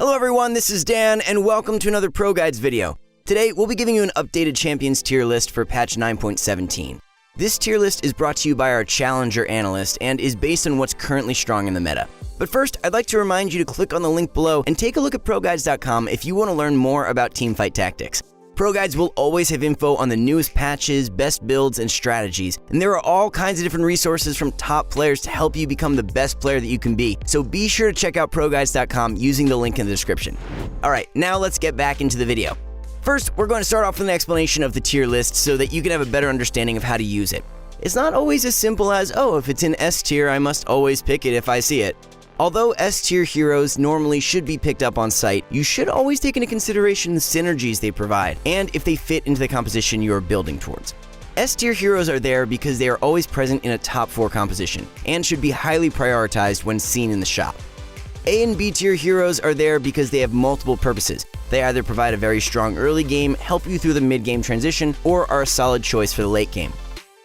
Hello everyone, this is Dan, and welcome to another ProGuides video. Today, we'll be giving you an updated Champions tier list for patch 9.17. This tier list is brought to you by our Challenger analyst and is based on what's currently strong in the meta. But first, I'd like to remind you to click on the link below and take a look at ProGuides.com if you want to learn more about teamfight tactics. ProGuides will always have info on the newest patches, best builds, and strategies, and there are all kinds of different resources from top players to help you become the best player that you can be, so be sure to check out ProGuides.com using the link in the description. Alright, now let's get back into the video. First, we're going to start off with an explanation of the tier list so that you can have a better understanding of how to use it. It's not always as simple as, oh, if it's in S tier, I must always pick it if I see it. Although S-tier heroes normally should be picked up on sight, you should always take into consideration the synergies they provide and if they fit into the composition you are building towards. S-tier heroes are there because they are always present in a top 4 composition and should be highly prioritized when seen in the shop. A and B tier heroes are there because they have multiple purposes. They either provide a very strong early game, help you through the mid-game transition, or are a solid choice for the late game.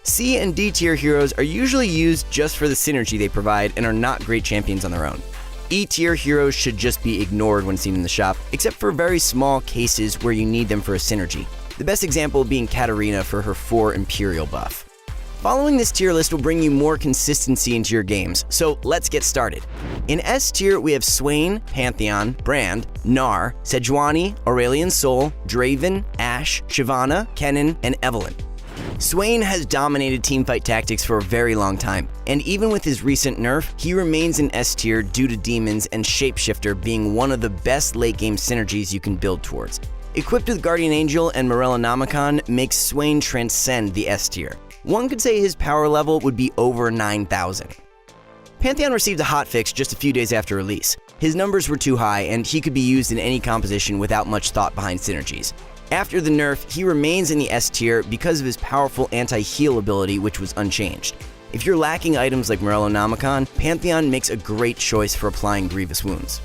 C and D tier heroes are usually used just for the synergy they provide and are not great champions on their own. E tier heroes should just be ignored when seen in the shop, except for very small cases where you need them for a synergy. The best example being Katarina for her 4 Imperial buff. Following this tier list will bring you more consistency into your games, so let's get started. In S tier, we have Swain, Pantheon, Brand, Gnar, Sejuani, Aurelion Sol, Draven, Ashe, Shyvana, Kennen, and Evelynn. Swain has dominated teamfight tactics for a very long time, and even with his recent nerf, he remains in S tier due to demons and shapeshifter being one of the best late game synergies you can build towards. Equipped with Guardian Angel and Morellonomicon makes Swain transcend the S tier. One could say his power level would be over 9,000. Pantheon received a hotfix just a few days after release. His numbers were too high, and he could be used in any composition without much thought behind synergies. After the nerf, he remains in the S tier because of his powerful anti-heal ability, which was unchanged. If you're lacking items like Morellonomicon, Pantheon makes a great choice for applying grievous wounds.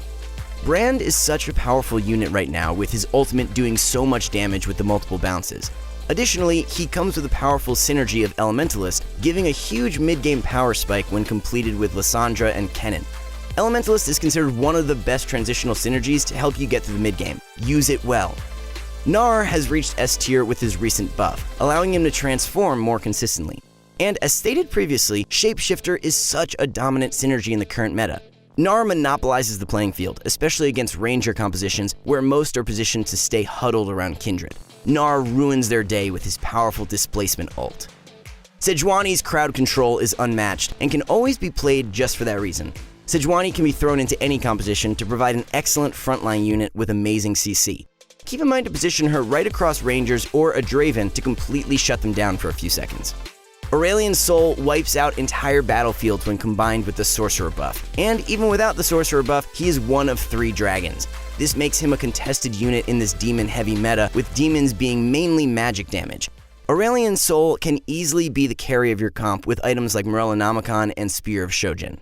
Brand is such a powerful unit right now, with his ultimate doing so much damage with the multiple bounces. Additionally, he comes with a powerful synergy of Elementalist, giving a huge mid-game power spike when completed with Lissandra and Kennen. Elementalist is considered one of the best transitional synergies to help you get through the mid-game. Use it well. Gnar has reached S tier with his recent buff, allowing him to transform more consistently. And as stated previously, Shapeshifter is such a dominant synergy in the current meta. Gnar monopolizes the playing field, especially against Ranger compositions where most are positioned to stay huddled around Kindred. Gnar ruins their day with his powerful displacement ult. Sejuani's crowd control is unmatched and can always be played just for that reason. Sejuani can be thrown into any composition to provide an excellent frontline unit with amazing CC. Keep in mind to position her right across Rangers or a Draven to completely shut them down for a few seconds. Aurelion Sol wipes out entire battlefields when combined with the Sorcerer buff, and even without the Sorcerer buff, he is one of 3 dragons. This makes him a contested unit in this demon-heavy meta, with demons being mainly magic damage. Aurelion Sol can easily be the carry of your comp with items like Morellonomicon and Spear of Shojin.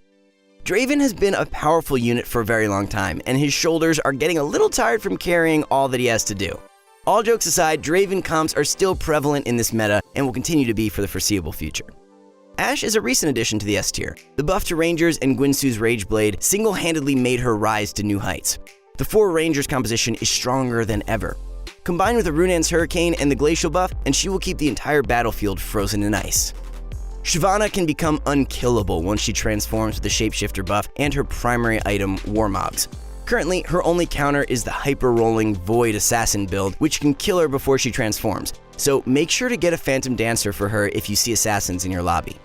Draven has been a powerful unit for a very long time, and his shoulders are getting a little tired from carrying all that he has to do. All jokes aside, Draven comps are still prevalent in this meta and will continue to be for the foreseeable future. Ashe is a recent addition to the S tier. The buff to Rangers and Guinsoo's Rageblade single-handedly made her rise to new heights. The 4 Rangers composition is stronger than ever. Combine with a Runan's Hurricane and the Glacial buff, and she will keep the entire battlefield frozen in ice. Shyvana can become unkillable once she transforms with the Shapeshifter buff and her primary item, Warmogs. Currently, her only counter is the hyper-rolling Void Assassin build, which can kill her before she transforms, so make sure to get a Phantom Dancer for her if you see assassins in your lobby.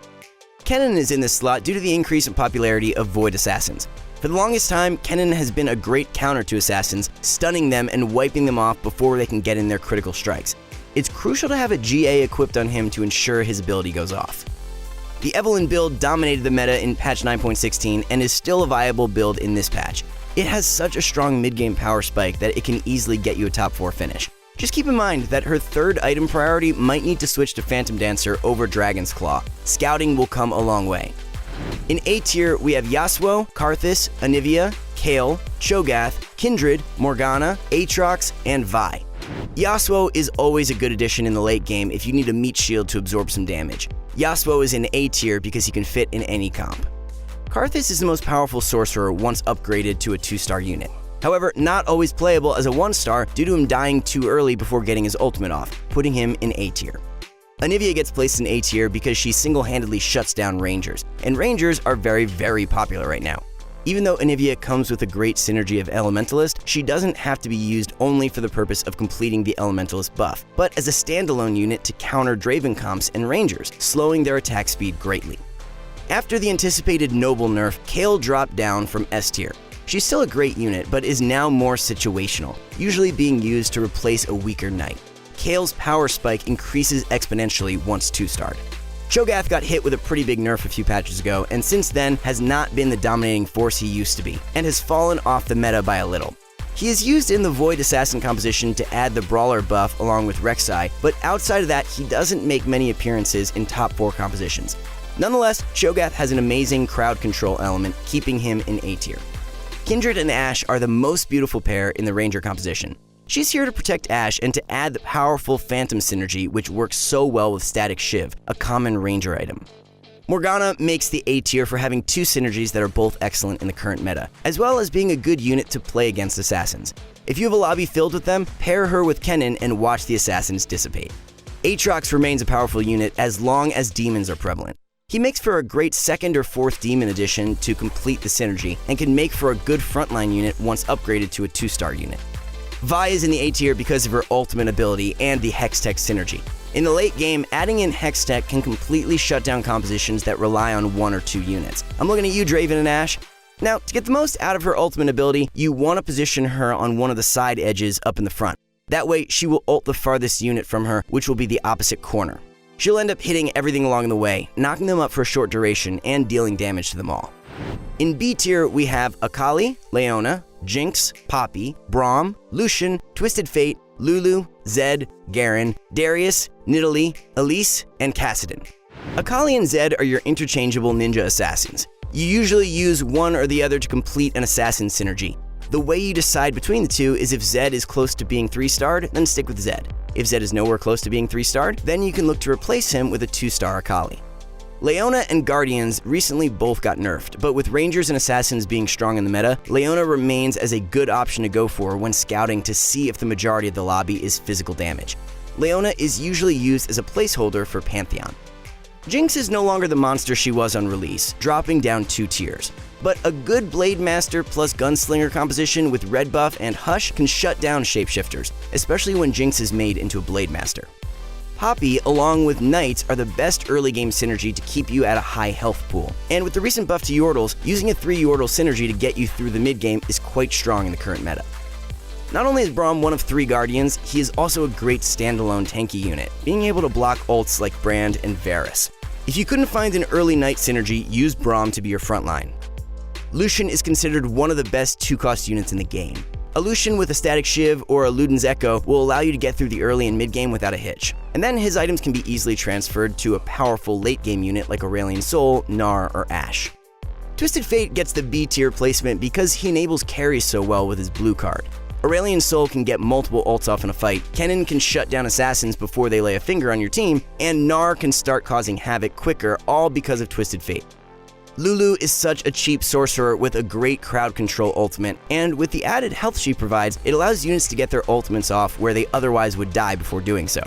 Kennen is in this slot due to the increase in popularity of Void Assassins. For the longest time, Kennen has been a great counter to assassins, stunning them and wiping them off before they can get in their critical strikes. It's crucial to have a GA equipped on him to ensure his ability goes off. The Evelynn build dominated the meta in patch 9.16 and is still a viable build in this patch. It has such a strong mid-game power spike that it can easily get you a top 4 finish. Just keep in mind that her 3rd item priority might need to switch to Phantom Dancer over Dragon's Claw. Scouting will come a long way. In A tier, we have Yasuo, Karthus, Anivia, Kayle, Cho'Gath, Kindred, Morgana, Aatrox, and Vi. Yasuo is always a good addition in the late game if you need a meat shield to absorb some damage. Yasuo is in A tier because he can fit in any comp. Karthus is the most powerful sorcerer once upgraded to a 2-star unit. However, not always playable as a 1-star due to him dying too early before getting his ultimate off, putting him in A tier. Anivia gets placed in A tier because she single-handedly shuts down Rangers, and Rangers are very popular right now. Even though Anivia comes with a great synergy of Elementalist, she doesn't have to be used only for the purpose of completing the Elementalist buff, but as a standalone unit to counter Draven comps and Rangers, slowing their attack speed greatly. After the anticipated Noble nerf, Kayle dropped down from S tier. She's still a great unit, but is now more situational, usually being used to replace a weaker knight. Kayle's power spike increases exponentially once 2-starred. Cho'Gath got hit with a pretty big nerf a few patches ago, and since then has not been the dominating force he used to be, and has fallen off the meta by a little. He is used in the Void Assassin composition to add the Brawler buff along with Rek'Sai, but outside of that, he doesn't make many appearances in top 4 compositions. Nonetheless, Cho'Gath has an amazing crowd control element, keeping him in A tier. Kindred and Ashe are the most beautiful pair in the Ranger composition. She's here to protect Ashe and to add the powerful Phantom synergy which works so well with Static Shiv, a common Ranger item. Morgana makes the A tier for having 2 synergies that are both excellent in the current meta, as well as being a good unit to play against assassins. If you have a lobby filled with them, pair her with Kennen and watch the assassins dissipate. Aatrox remains a powerful unit as long as demons are prevalent. He makes for a great 2nd or 4th demon addition to complete the synergy, and can make for a good frontline unit once upgraded to a 2-star unit. Vi is in the A tier because of her ultimate ability and the Hextech synergy. In the late game, adding in Hextech can completely shut down compositions that rely on 1 or 2 units. I'm looking at you, Draven and Ashe. Now, to get the most out of her ultimate ability, you want to position her on one of the side edges up in the front. That way, she will ult the farthest unit from her, which will be the opposite corner. She'll end up hitting everything along the way, knocking them up for a short duration and dealing damage to them all. In B tier, we have Akali, Leona, Jinx, Poppy, Braum, Lucian, Twisted Fate, Lulu, Zed, Garen, Darius, Nidalee, Elise, and Kassadin. Akali and Zed are your interchangeable ninja assassins. You usually use one or the other to complete an assassin synergy. The way you decide between the two is if Zed is close to being 3-starred, then stick with Zed. If Zed is nowhere close to being 3-starred, then you can look to replace him with a 2-star Akali. Leona and Guardians recently both got nerfed, but with Rangers and Assassins being strong in the meta, Leona remains as a good option to go for when scouting to see if the majority of the lobby is physical damage. Leona is usually used as a placeholder for Pantheon. Jinx is no longer the monster she was on release, dropping down 2 tiers. But a good Blade Master plus Gunslinger composition with Red Buff and Hush can shut down shapeshifters, especially when Jinx is made into a Blade Master. Poppy, along with Knights, are the best early game synergy to keep you at a high health pool. And with the recent buff to Yordles, using a 3 Yordle synergy to get you through the mid game is quite strong in the current meta. Not only is Braum one of 3 Guardians, he is also a great standalone tanky unit, being able to block ults like Brand and Varus. If you couldn't find an early Knight synergy, use Braum to be your frontline. Lucian is considered one of the best 2-cost units in the game. A Lucian with a Static Shiv or a Luden's Echo will allow you to get through the early and mid game without a hitch. And then his items can be easily transferred to a powerful late game unit like Aurelion Sol, Gnar, or Ashe. Twisted Fate gets the B tier placement because he enables carries so well with his blue card. Aurelion Sol can get multiple ults off in a fight, Kennen can shut down assassins before they lay a finger on your team, and Gnar can start causing havoc quicker, all because of Twisted Fate. Lulu is such a cheap sorcerer with a great crowd control ultimate, and with the added health she provides, it allows units to get their ultimates off where they otherwise would die before doing so.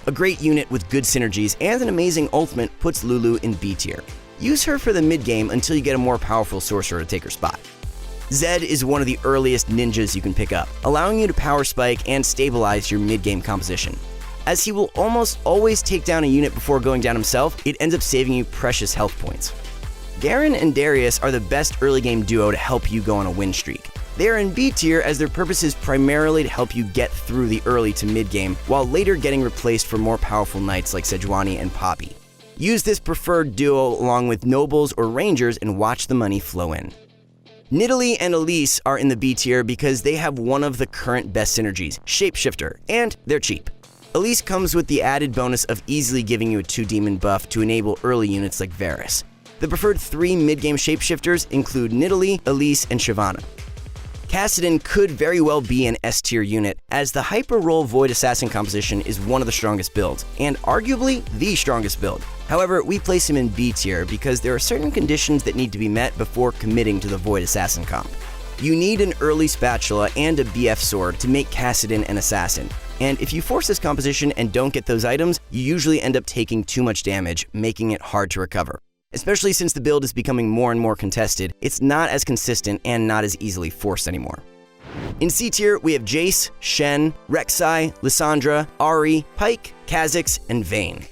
A great unit with good synergies and an amazing ultimate puts Lulu in B tier. Use her for the mid game until you get a more powerful sorcerer to take her spot. Zed is one of the earliest ninjas you can pick up, allowing you to power spike and stabilize your mid game composition. As he will almost always take down a unit before going down himself, it ends up saving you precious health points. Garen and Darius are the best early game duo to help you go on a win streak. They are in B tier as their purpose is primarily to help you get through the early to mid game, while later getting replaced for more powerful knights like Sejuani and Poppy. Use this preferred duo along with nobles or rangers and watch the money flow in. Nidalee and Elise are in the B tier because they have one of the current best synergies, Shapeshifter, and they're cheap. Elise comes with the added bonus of easily giving you a 2-demon buff to enable early units like Varus. The preferred 3 mid-game shapeshifters include Nidalee, Elise, and Shyvana. Kassadin could very well be an S-tier unit, as the Hyper-Roll Void Assassin composition is one of the strongest builds, and arguably the strongest build. However, we place him in B tier because there are certain conditions that need to be met before committing to the Void Assassin comp. You need an early spatula and a BF sword to make Kassadin an assassin. And if you force this composition and don't get those items, you usually end up taking too much damage, making it hard to recover. Especially since the build is becoming more and more contested, it's not as consistent and not as easily forced anymore. In C tier, we have Jace, Shen, Rek'Sai, Lissandra, Ahri, Pyke, Kha'Zix, and Vayne.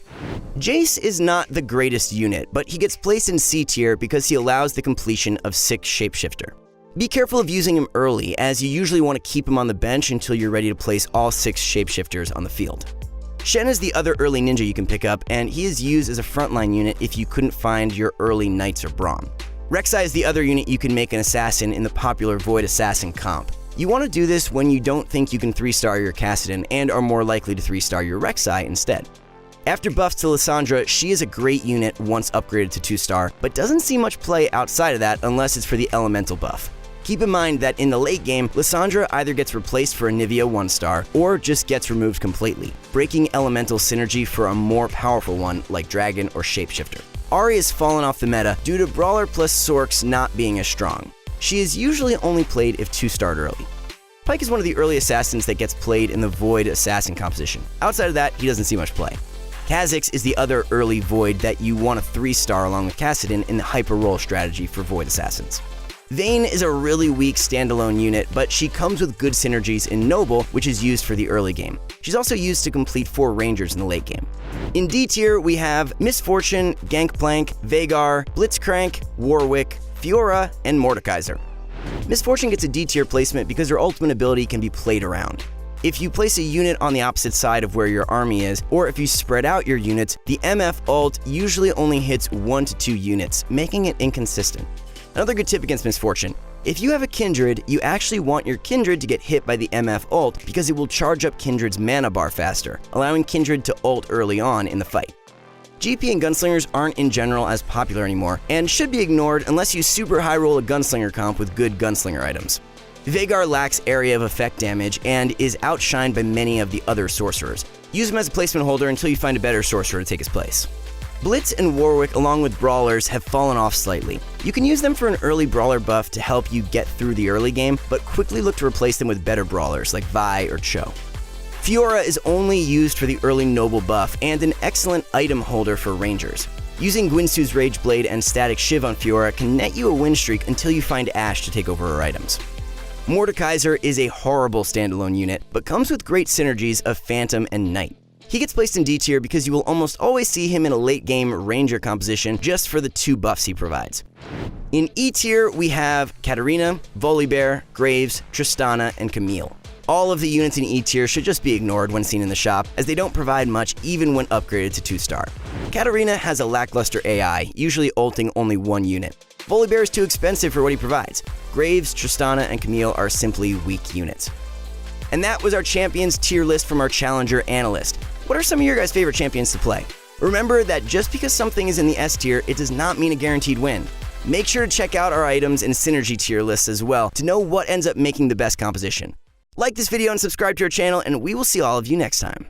Jace is not the greatest unit, but he gets placed in C tier because he allows the completion of 6 Shapeshifter. Be careful of using him early, as you usually want to keep him on the bench until you're ready to place all 6 Shapeshifters on the field. Shen is the other early ninja you can pick up, and he is used as a frontline unit if you couldn't find your early Knights or Braum. Rek'Sai is the other unit you can make an assassin in the popular Void Assassin comp. You want to do this when you don't think you can 3-star your Kassadin and are more likely to 3-star your Rek'Sai instead. After buffs to Lissandra, she is a great unit once upgraded to 2-star, but doesn't see much play outside of that unless it's for the elemental buff. Keep in mind that in the late game, Lissandra either gets replaced for a Nivea 1-star or just gets removed completely, breaking elemental synergy for a more powerful one like Dragon or Shapeshifter. Ahri has fallen off the meta due to Brawler plus Sorks not being as strong. She is usually only played if 2-starred early. Pyke is one of the early assassins that gets played in the Void Assassin composition. Outside of that, he doesn't see much play. Kha'Zix is the other early Void that you want to 3-star along with Kassadin in the Hyper Roll strategy for Void Assassins. Vayne is a really weak standalone unit, but she comes with good synergies in Noble, which is used for the early game. She's also used to complete 4 Rangers in the late game. In D tier, we have Miss Fortune, Gangplank, Veigar, Blitzcrank, Warwick, Fiora, and Mordekaiser. Miss Fortune gets a D tier placement because her ultimate ability can be played around. If you place a unit on the opposite side of where your army is, or if you spread out your units, the MF ult usually only hits 1 to 2 units, making it inconsistent. Another good tip against Miss Fortune: if you have a Kindred, you actually want your Kindred to get hit by the MF ult because it will charge up Kindred's mana bar faster, allowing Kindred to ult early on in the fight. GP and Gunslingers aren't in general as popular anymore, and should be ignored unless you super high roll a Gunslinger comp with good Gunslinger items. Veigar lacks area of effect damage and is outshined by many of the other sorcerers. Use him as a placement holder until you find a better sorcerer to take his place. Blitz and Warwick, along with Brawlers, have fallen off slightly. You can use them for an early Brawler buff to help you get through the early game, but quickly look to replace them with better Brawlers like Vi or Cho. Fiora is only used for the early Noble buff and an excellent item holder for Rangers. Using Gwynsu's Rage Blade and Static Shiv on Fiora can net you a win streak until you find Ashe to take over her items. Mordekaiser is a horrible standalone unit, but comes with great synergies of Phantom and Knight. He gets placed in D tier because you will almost always see him in a late game Ranger composition just for the 2 buffs he provides. In E tier, we have Katarina, Volibear, Graves, Tristana, and Camille. All of the units in E tier should just be ignored when seen in the shop, as they don't provide much even when upgraded to 2-star. Katarina has a lackluster AI, usually ulting only 1 unit. Volibear is too expensive for what he provides. Graves, Tristana, and Camille are simply weak units. And that was our champions tier list from our Challenger Analyst. What are some of your guys' favorite champions to play? Remember that just because something is in the S tier, it does not mean a guaranteed win. Make sure to check out our items and synergy tier lists as well to know what ends up making the best composition. Like this video and subscribe to our channel, and we will see all of you next time.